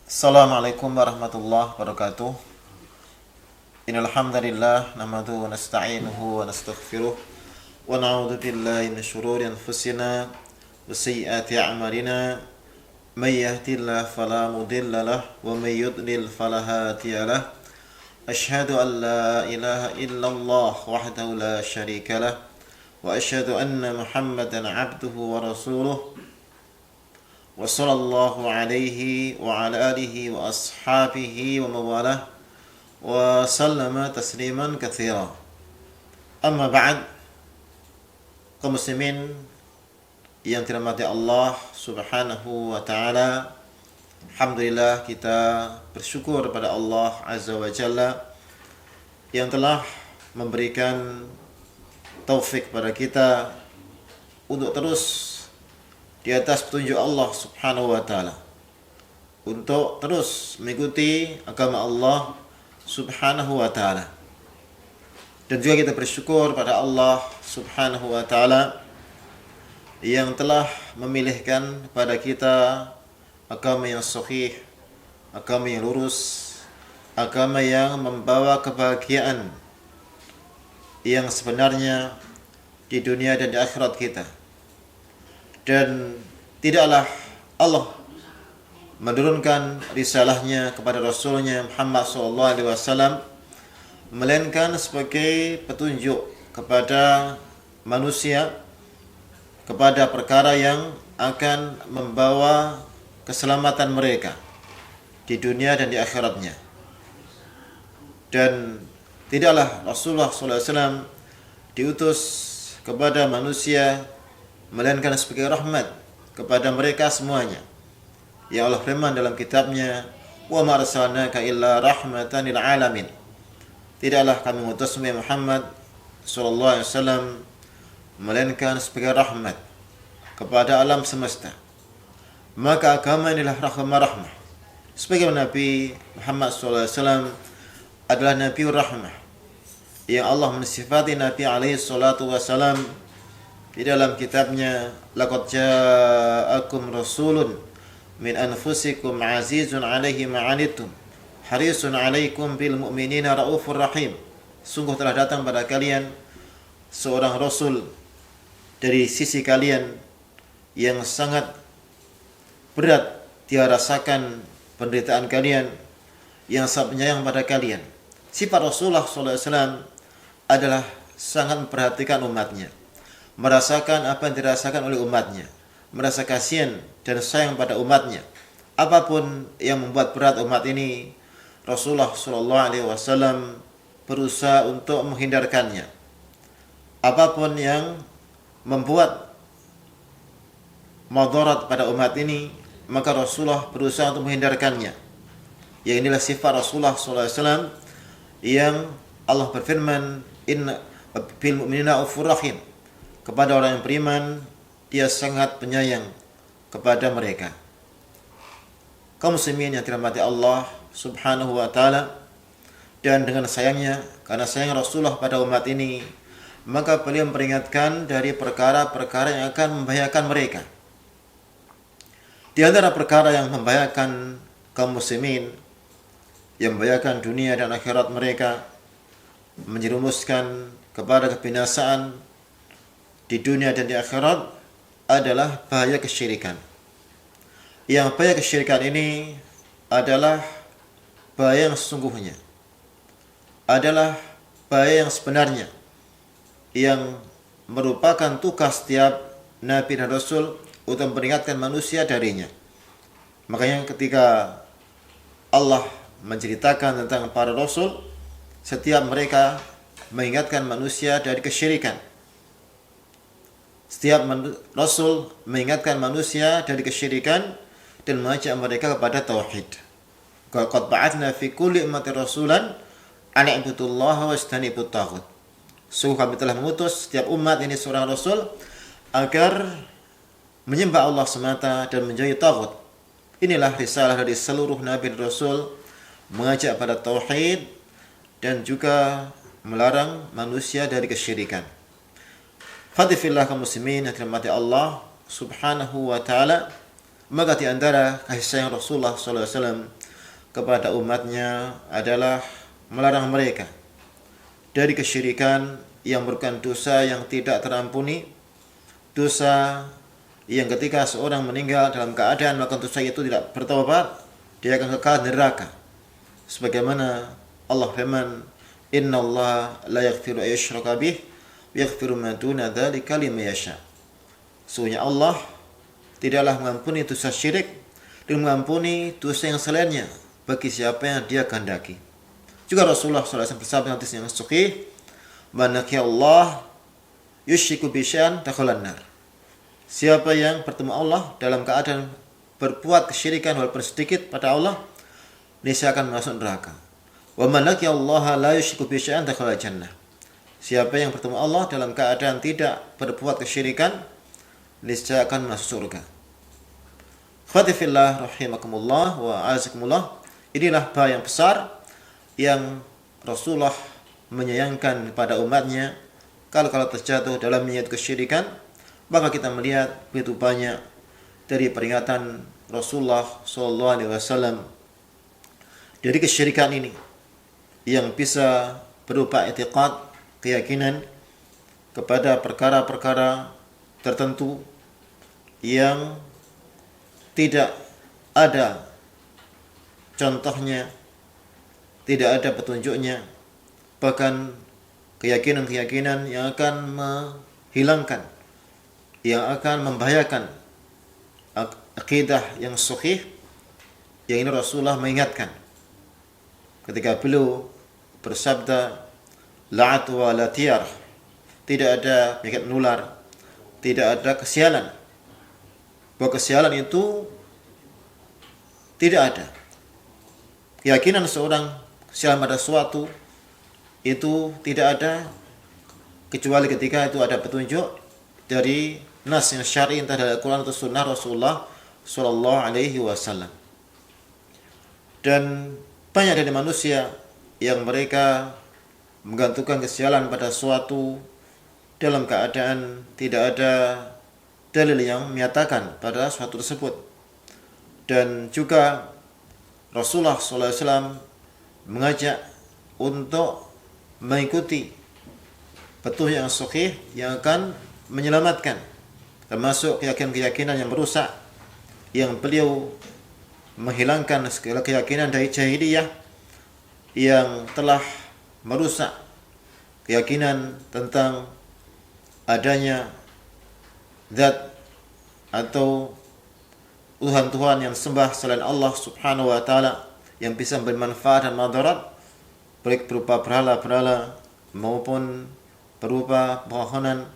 Assalamualaikum warahmatullahi wabarakatuh. Innal hamdalillah nahmaduhu wa nasta'inuhu wa nastaghfiruh wa na'udzu billahi min shururi anfusina wa sayyiati a'malina. May yahdihillahu fala mudilla lahu wa may yudlil fala hadiya lahu. Asyhadu an la ilaha illallah wahdahu la syarika lahu wa asyhadu anna Muhammadan 'abduhu wa rasuluh. Wa sallallahu alaihi wa ala alihi wa ashabihi wa mawalah wa sallama tasliman katsira. Amma ba'd, kaum muslimin yang dirahmati Allah Subhanahu wa taala. Alhamdulillah, kita bersyukur pada Allah Azza wa Jalla yang telah memberikan taufik pada kita untuk terus di atas petunjuk Allah Subhanahu wa taala, untuk terus mengikuti agama Allah Subhanahu wa taala. Dan juga kita bersyukur pada Allah Subhanahu wa taala yang telah memilihkan kepada kita agama yang sahih, agama yang lurus, agama yang membawa kebahagiaan yang sebenarnya di dunia dan di akhirat kita. Dan tidaklah Allah menurunkan risalahnya kepada Rasulnya Muhammad SAW melainkan sebagai petunjuk kepada manusia, kepada perkara yang akan membawa keselamatan mereka di dunia dan di akhiratnya. Dan tidaklah Rasulullah SAW diutus kepada manusia melainkan sebagai rahmat kepada mereka semuanya. Ya Allah firman dalam kitabnya, "Wa ma arsalnaka illa rahmatan lil alamin." Tidaklah kami mengutusmu Muhammad sallallahu alaihi wasallam melainkan sebagai rahmat kepada alam semesta. Maka agama inilah rahmah. Sebagai Nabi Muhammad sallallahu alaihi wasallam adalah Nabiur Rahmah yang Allah mensifati Nabi alaihi salatu wasallam di dalam kitabnya, laqad ja'akum rasulun min anfusikum azizun 'alaihi ma 'anittum harisun 'alaikum bil mu'minina raufur rahim. Sungguh telah datang pada kalian seorang rasul dari sisi kalian yang sangat berat dia rasakan penderitaan kalian, yang sangat penyayang pada kalian. Sifat Rasulullah SAW adalah sangat memperhatikan umatnya, merasakan apa yang dirasakan oleh umatnya, merasa kasihan dan sayang pada umatnya. Apapun yang membuat berat umat ini, Rasulullah SAW berusaha untuk menghindarkannya. Apapun yang membuat madarat pada umat ini, maka Rasulullah berusaha untuk menghindarkannya. Yang inilah sifat Rasulullah SAW yang Allah berfirman, "Inna bil mu'minina raufur rahim." Kepada orang yang beriman, dia sangat penyayang kepada mereka. Kaum muslimin yang dirahmati Allah Subhanahu wa taala, dan dengan sayangnya, karena sayang Rasulullah pada umat ini, maka beliau memperingatkan dari perkara-perkara yang akan membahayakan mereka. Di antara perkara yang membahayakan kaum muslimin, yang membahayakan dunia dan akhirat mereka, menjerumuskan kepada kebinasaan di dunia dan di akhirat, adalah bahaya kesyirikan. Yang bahaya kesyirikan ini adalah bahaya yang sesungguhnya, adalah bahaya yang sebenarnya, yang merupakan tugas setiap Nabi dan Rasul untuk memperingatkan manusia darinya. Makanya ketika Allah menceritakan tentang para Rasul, setiap mereka mengingatkan manusia dari kesyirikan. Setiap Rasul mengingatkan manusia dari kesyirikan dan mengajak mereka kepada tauhid. Qad ba'atsna fi kulli ummatin rasulan an i'budullaha wajtanibut taghut. Sungguh kami telah mengutus setiap umat ini seorang rasul agar menyembah Allah semata dan menjauhi taghut. Inilah risalah dari seluruh nabi dan rasul, mengajak pada tauhid dan juga melarang manusia dari kesyirikan. Fadifillah kaum muslimin yang dirahmati Allah Subhanahu wa taala, maka di antara kasih sayang Rasulullah SAW kepada umatnya adalah melarang mereka dari kesyirikan yang merupakan dosa yang tidak terampuni, dosa yang ketika seorang meninggal dalam keadaan melakukan dosa itu tidak bertaubat, dia akan kekal di neraka. Sebagaimana Allah firman, "Innallaha la yaghfiru an yushraka bih wa yaghfiru ma duna dzalika liman yasha." Sesungguhnya Allah tidaklah mengampuni dosa syirik dan mengampuni dosa yang selainnya bagi siapa yang dia kehendaki. Juga Rasulullah SAW bersabda hadis yang sahih, "Man Allah yushriku bi syai'in dakhalan nar." Siapa yang bertemu Allah dalam keadaan berbuat kesyirikan walaupun sedikit pada Allah, niscaya akan masuk neraka. Wa man Allah la yushriku bi syai'in dakhala jannah. Siapa yang bertemu Allah dalam keadaan tidak berbuat kesyirikan, niscaya akan masuk surga. Khatifillah rahimakumullah wa azakumullah. Inilah bahaya yang besar yang Rasulullah menyayangkan pada umatnya kalau terjatuh dalam niat kesyirikan. Maka kita melihat begitu banyak dari peringatan Rasulullah SAW dari kesyirikan ini yang bisa berupa i'tiqad, keyakinan kepada perkara-perkara tertentu yang tidak ada contohnya, tidak ada petunjuknya, bahkan keyakinan-keyakinan yang akan menghilangkan, yang akan membahayakan akidah yang sahih. Yang ini Rasulullah mengingatkan ketika beliau bersabda, "La atwa la tiyar." Tidak ada penyakit menular, tidak ada kesialan. Bahwa kesialan itu tidak ada. Keyakinan seorang kesialan pada suatu itu tidak ada kecuali ketika itu ada petunjuk dari nas yang syar'i, entah dari Al-Quran atau Sunnah Rasulullah Sallallahu Alaihi Wasallam. Dan banyak dari manusia yang mereka menggantungkan kesialan pada suatu dalam keadaan tidak ada dalil yang menyatakan pada suatu tersebut. Dan juga Rasulullah SAW mengajak untuk mengikuti petunjuk yang sahih yang akan menyelamatkan, termasuk keyakinan-keyakinan yang merusak, yang beliau menghilangkan segala keyakinan dari jahiliyah yang telah merusak keyakinan tentang adanya zat atau Tuhan-Tuhan yang sembah selain Allah Subhanahu wa taala yang bisa memberi manfaat dan madarat, baik berupa berhala-berhala maupun berupa pepohonan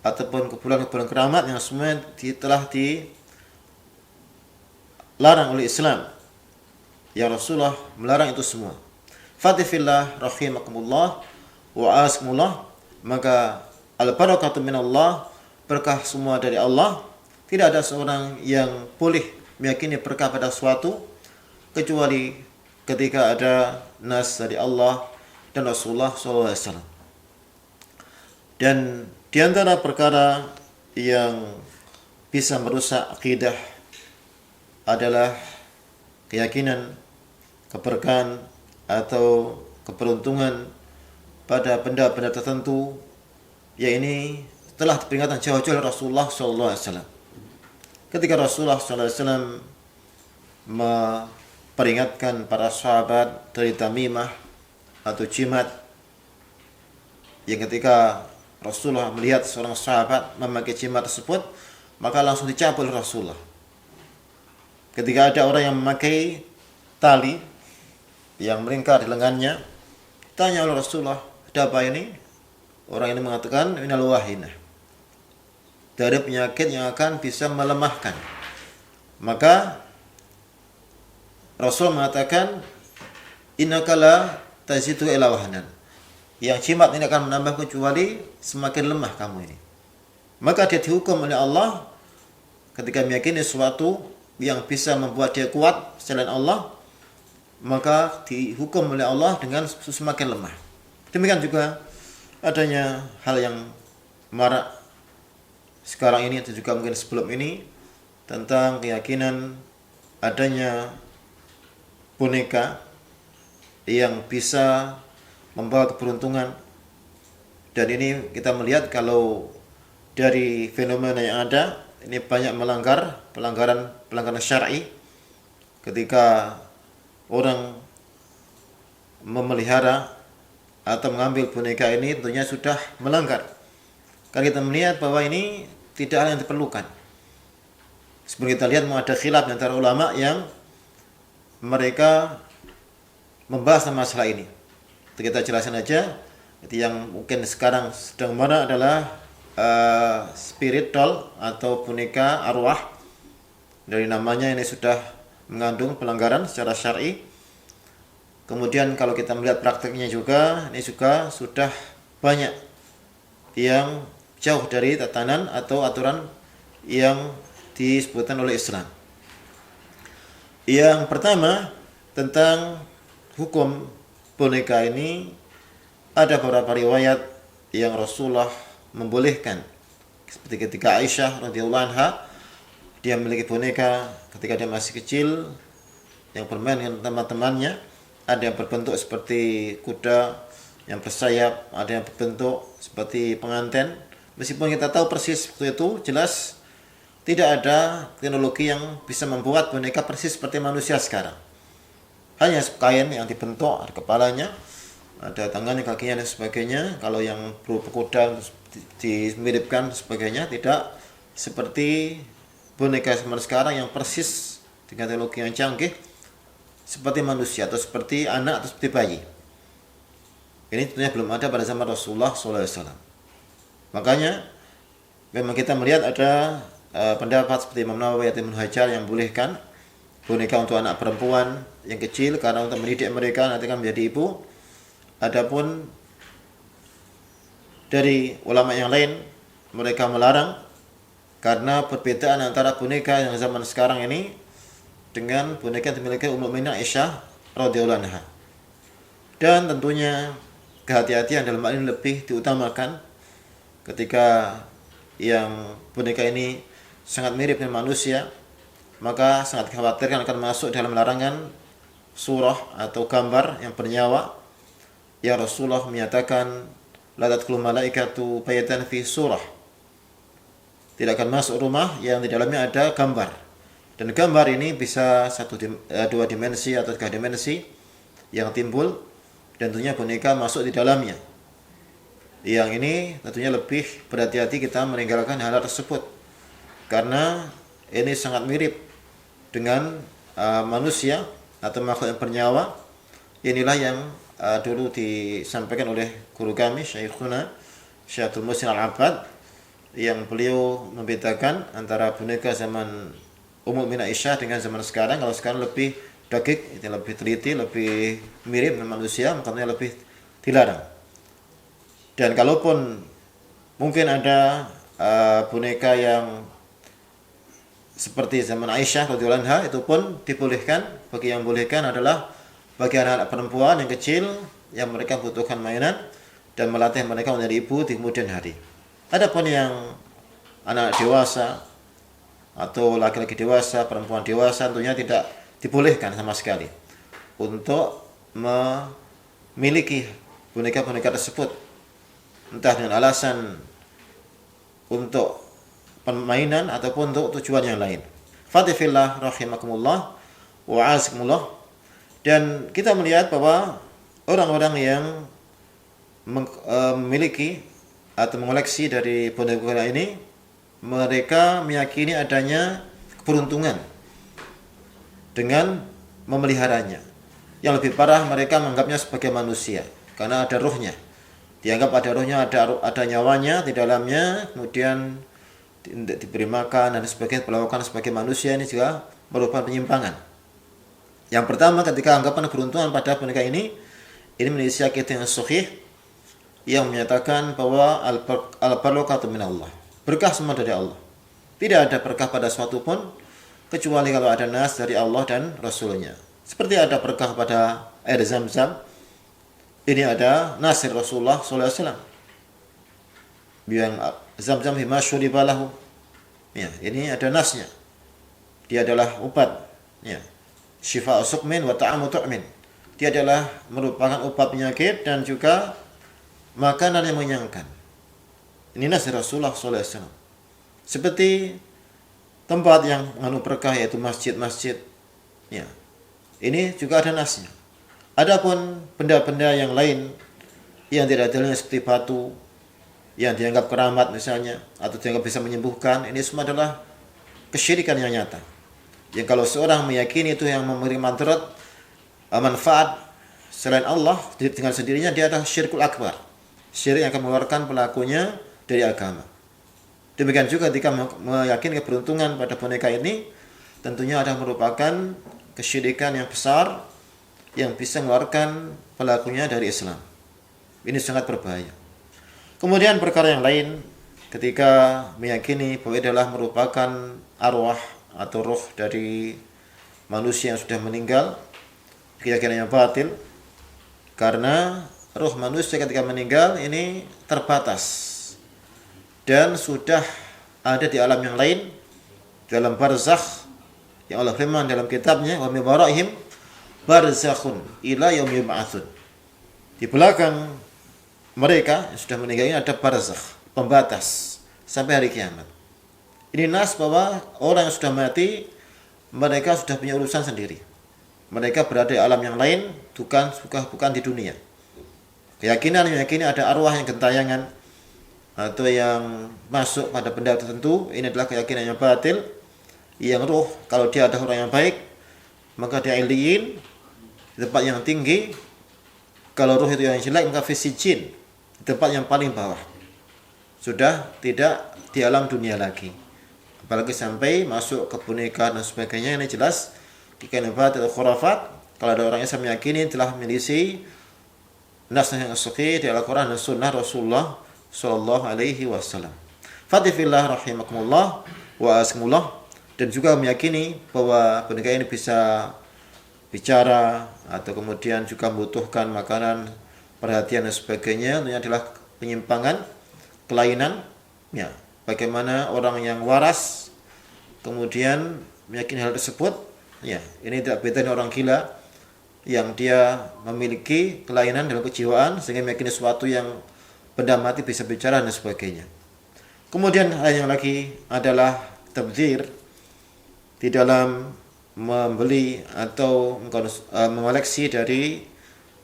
ataupun kuburan-kuburan keramat yang semua telah dilarang oleh Islam. Ya Rasulullah melarang itu semua. Fatifillah rahimakumullah wa askumullah. Maka al-barakatu minallah, berkah semua dari Allah. Tidak ada seorang yang boleh meyakini berkah pada suatu kecuali ketika ada nas dari Allah dan Rasulullah SAW. Dan di antara perkara yang bisa merusak akidah adalah keyakinan, keberkahan atau keberuntungan pada benda-benda tertentu, yang ini telah diperingatkan jauh-jauh oleh Rasulullah SAW. Ketika Rasulullah SAW memperingatkan para sahabat dari tamimah atau jimat, yang ketika Rasulullah melihat seorang sahabat memakai jimat tersebut, maka langsung dicabut oleh Rasulullah. Ketika ada orang yang memakai tali yang melingkar di lengannya, tanya oleh Rasulullah, ada apa ini? Orang ini mengatakan, minal wahinah, dari penyakit yang akan bisa melemahkan. Maka Rasul mengatakan, innaka la tazidu ila wahnan. Yang jimat ini akan menambah kecuali semakin lemah kamu ini. Maka dia dihukum oleh Allah ketika meyakini sesuatu yang bisa membuat dia kuat selain Allah, maka dihukum oleh Allah dengan semakin lemah. Demikian juga adanya hal yang marak sekarang ini atau juga mungkin sebelum ini tentang keyakinan adanya boneka yang bisa membawa keberuntungan. Dan ini kita melihat kalau dari fenomena yang ada, ini banyak pelanggaran syar'i ketika orang memelihara atau mengambil boneka ini, tentunya sudah melanggar. Karena kita melihat bahwa ini tidak hal yang diperlukan. Seperti kita lihat ada khilaf antara ulama yang mereka membahas masalah ini. Kita jelaskan aja. Yang mungkin sekarang sedang mana adalah spirit doll atau boneka arwah. Dari namanya ini sudah mengandung pelanggaran secara syar'i. Kemudian kalau kita melihat prakteknya juga, ini juga sudah banyak yang jauh dari tatanan atau aturan yang disebutkan oleh Islam. Yang pertama tentang hukum boneka ini, ada beberapa riwayat yang Rasulullah membolehkan. Seperti ketika Aisyah radhiyallahu anha, dia memiliki boneka ketika dia masih kecil yang bermain dengan teman-temannya. Ada yang berbentuk seperti kuda yang bersayap, ada yang berbentuk seperti pengantin. Meskipun kita tahu persis seperti itu, jelas tidak ada teknologi yang bisa membuat boneka persis seperti manusia sekarang. Hanya kain yang dibentuk, ada kepalanya, ada tangannya, kakinya dan sebagainya. Kalau yang berupa kuda dimiripkan dan sebagainya, tidak seperti boneka zaman sekarang yang persis dengan teknologi yang canggih seperti manusia atau seperti anak atau seperti bayi. Ini tentunya belum ada pada zaman Rasulullah SAW. Makanya memang kita melihat ada pendapat seperti Imam Nawawi atau Ibnu Hajar yang bolehkan boneka untuk anak perempuan yang kecil karena untuk mendidik mereka nanti kan menjadi ibu. Adapun dari ulama yang lain, mereka melarang karena perbedaan antara boneka yang zaman sekarang ini dengan boneka yang dimiliki Ummul Mukminin Aisyah radhiyallahu anha. Dan tentunya kehati-hatian dalam hal ini lebih diutamakan ketika yang boneka ini sangat mirip dengan manusia, maka sangat dikhawatirkan akan masuk dalam larangan surah atau gambar yang bernyawa. Ya Rasulullah menyatakan, la tadkhulul malaikatu bayatan fi surah. Tidak akan masuk rumah yang di dalamnya ada gambar. Dan gambar ini bisa dua dimensi atau tiga dimensi yang timbul, dan tentunya boneka masuk di dalamnya. Yang ini tentunya lebih berhati-hati kita meninggalkan hal tersebut, karena ini sangat mirip dengan manusia atau makhluk yang bernyawa. Inilah yang dulu disampaikan oleh guru kami Syekhuna Syekh Abdul Muhsin Al-Abbad, yang beliau membedakan antara boneka zaman Ummul Mukminin Aisyah dengan zaman sekarang. Kalau sekarang lebih daging, itu lebih teliti, lebih mirip dengan manusia, makanya lebih dilarang. Dan kalaupun mungkin ada boneka yang seperti zaman Aisyah radhiyallahu anha, itu pun dibolehkan. Bagi yang bolehkan adalah bagi anak-anak perempuan yang kecil yang mereka butuhkan mainan dan melatih mereka menjadi ibu di kemudian hari. Adapun yang anak dewasa atau laki-laki dewasa, perempuan dewasa, tentunya tidak dibolehkan sama sekali untuk memiliki boneka-boneka tersebut, entah dengan alasan untuk permainan ataupun untuk tujuan yang lain. Fatifillah rahimakumullah wa azikumullah. Dan kita melihat bahwa orang-orang yang memiliki atau mengoleksi dari boneka ini, mereka meyakini adanya keberuntungan dengan memeliharanya. Yang lebih parah, mereka menganggapnya sebagai manusia karena ada ruhnya. Dianggap ada ruhnya, ada nyawanya di dalamnya, kemudian diberi makan dan sebagainya, diperlakukan sebagai manusia. Ini juga merupakan penyimpangan. Yang pertama, ketika anggapan keberuntungan pada boneka ini menjadi akidah yang sahih yang menyatakan bahwa al-barakatu minallah, berkah semua dari Allah. Tidak ada berkah pada suatu pun kecuali kalau ada nas dari Allah dan Rasulnya. Seperti ada berkah pada air Zam-Zam, ini ada nas dari Rasulullah SAW. Yang Zam-Zam bima syuriba lahu. Ya, ini ada nasnya. Dia adalah obat. Ya. Syifa'u suqmin wa ta'amu tu'min. Dia adalah merupakan obat penyakit dan juga makanan yang mengenyangkan. Ini nasihat Rasulullah SAW. Seperti tempat yang mengandung berkah yaitu masjid-masjid. Ya. Ini juga ada nasnya. Adapun benda-benda yang lain yang tidak dalilnya seperti batu yang dianggap keramat misalnya atau dianggap bisa menyembuhkan, ini semua adalah kesyirikan yang nyata. Yang kalau seorang meyakini itu yang memberi manfaat selain Allah dengan sendirinya, dia adalah syirkul akbar. Syirik yang akan mengeluarkan pelakunya dari agama. Demikian juga ketika meyakini keberuntungan pada boneka ini, tentunya ada merupakan kesyirikan yang besar yang bisa mengeluarkan pelakunya dari Islam. Ini sangat berbahaya. Kemudian perkara yang lain, ketika meyakini bahwa adalah merupakan arwah atau roh dari manusia yang sudah meninggal, keyakinan yang batil, karena roh manusia ketika meninggal ini terbatas dan sudah ada di alam yang lain, dalam barzakh yang Allah firman dalam kitabnya, wa min waraihim barzakhun ila yaumi yub'atsun. Di belakang mereka yang sudah meninggal ini ada barzakh, pembatas sampai hari kiamat. Ini nas bahwa orang yang sudah mati, mereka sudah punya urusan sendiri. Mereka berada di alam yang lain, bukan di dunia. Keyakinan meyakini ada arwah yang gentayangan atau yang masuk pada benda tertentu, ini adalah keyakinan yang batil. Yang roh, kalau dia ada orang yang baik, maka dia iliyin, di tempat yang tinggi. Kalau roh itu yang jelek, maka fisijin, di tempat yang paling bawah. Sudah tidak di alam dunia lagi. Apalagi sampai masuk ke boneka dan sebagainya, ini jelas keyakinan batil atau khurafat. Kalau ada orang Islam meyakini telah menyelisih nas yang sahih di Al-Quran dan Sunnah Rasulullah Sallallahu Alaihi Wasallam. Fatifillah rahimakumullah wa askumullah. Dan juga meyakini bahwa boneka ini bisa bicara atau kemudian juga membutuhkan makanan, perhatian dan sebagainya. Ini adalah penyimpangan, kelainan. Ya, bagaimana orang yang waras kemudian meyakini hal tersebut. Ya, ini tidak beda dengan orang gila yang dia memiliki kelainan dalam kejiwaan sehingga meyakini sesuatu yang benda mati bisa bicara dan sebagainya. Kemudian hal yang lagi adalah tabdzir di dalam membeli atau mengoleksi dari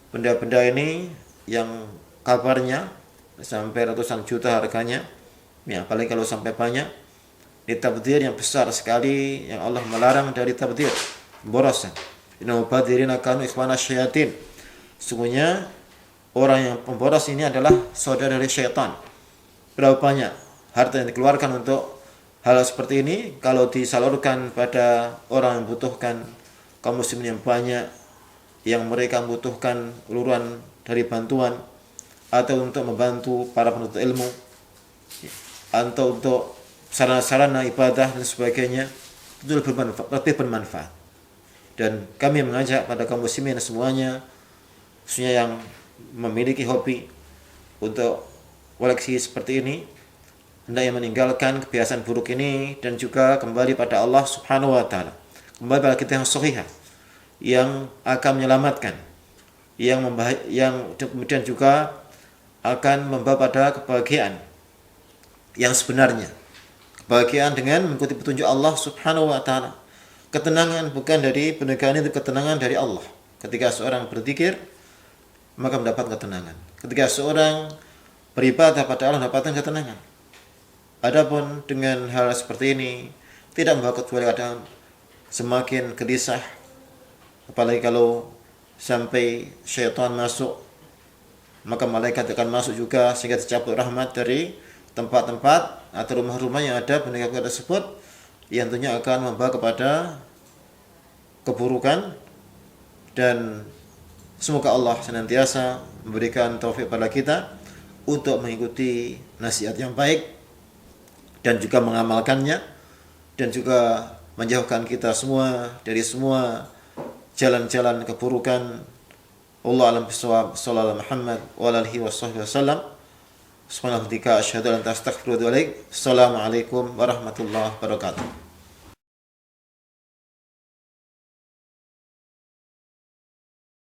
benda-benda ini yang kabarnya sampai ratusan juta harganya. Ya, apalagi kalau sampai banyak. Ini tabdzir yang besar sekali yang Allah melarang dari tabdzir, pemborosan. Innal mubadzirina kanu ikhwana syayatin. Sesungguhnya orang yang pemboros ini adalah saudara dari syaitan. Berapa banyak harta yang dikeluarkan untuk hal seperti ini, kalau disalurkan pada orang yang membutuhkan, kaum muslimin yang banyak yang mereka membutuhkan uluran dari bantuan atau untuk membantu para penuntut ilmu atau untuk sarana-sarana ibadah dan sebagainya, itu lebih bermanfaat. Dan kami mengajak pada kaum muslimin semuanya, khususnya yang memiliki hobi untuk koleksi seperti ini, hendaknya meninggalkan kebiasaan buruk ini dan juga kembali pada Allah Subhanahu wa taala. Kembali pada kita yang sahihah, yang akan menyelamatkan, yang kemudian juga akan membawa pada kebahagiaan yang sebenarnya. Kebahagiaan dengan mengikuti petunjuk Allah Subhanahu wa taala. Ketenangan bukan dari penegakan, itu ketenangan dari Allah. Ketika seorang berzikir, maka mendapat ketenangan. Ketika seorang beribadah pada Allah, mendapatkan ketenangan. Adapun dengan hal seperti ini tidak membawa kecuali kadang semakin gelisah, apalagi kalau sampai syaitan masuk, maka malaikat akan masuk juga sehingga dicabut rahmat dari tempat-tempat atau rumah-rumah yang ada boneka tersebut, yang tentunya akan membawa kepada keburukan. Dan semoga Allah senantiasa memberikan taufik pada kita untuk mengikuti nasihat yang baik dan juga mengamalkannya, dan juga menjauhkan kita semua dari semua jalan-jalan keburukan. Allah alam bisawab. Sallallahu Muhammad wa alihi wasallam. Subhanallah, asyhadu an la ilaha illa anta astaghfiruka wa atubu ilaik. Assalamualaikum warahmatullahi wabarakatuh.